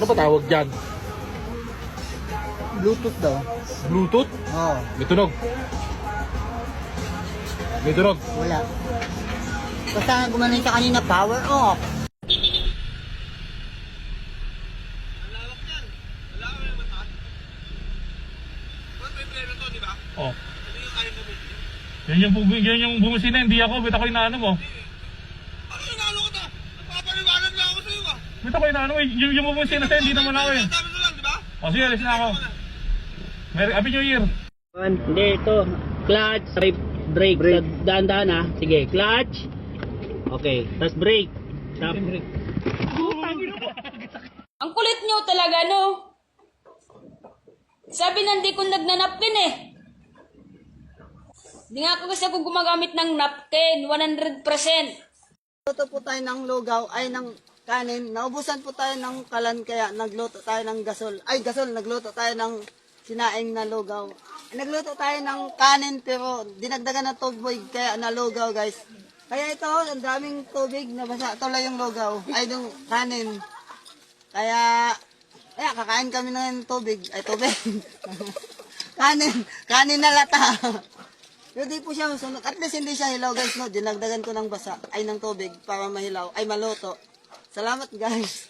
Ano ba tawag dyan? Bluetooth daw. Bluetooth? Oo. May tunog. May tunog. Wala. Basta gumanin sa kanina, power off. Oh. Yan yung bumusina, hindi ako. Bita ko inaano mo. Ano inaano ko ta? Papaliwanag lang ako sa'yo ah. Bita ko inaano mo. Yung bumusina sa'yo, hindi naman ako eh. Sabi mo lang, di ba? O sige, alis na ako. Happy New Year. Hindi, ito. Clutch, brake. Dahan-dahan ha. Sige, clutch. Okay, tapos brake. Brake. Ang kulit nyo talaga, no? Sabi na hindi ko nagnanapkin eh. Hindi nga ako kasi ako gumagamit ng napkin, 100%. Luto po tayo ng lugaw, ay ng kanin. Naubusan po tayo ng kalan, kaya nagluto tayo ng gasol. Ay, gasol, nagluto tayo ng sinaing na lugaw. Nagluto tayo ng kanin, pero dinagdagan ng tubig, kaya nalugaw, guys. Kaya ito, ang daming tubig na basa. Tuloy yung lugaw, ay yung kanin. Kaya kakain kami ng tubig. Ay, tubig. kanin na lata. Pero di po siya masunod. At least hindi siya hilaw, guys, no? Dinagdagan ko ng basa, ay ng tubig, para mahilaw, ay maluto. Salamat, guys.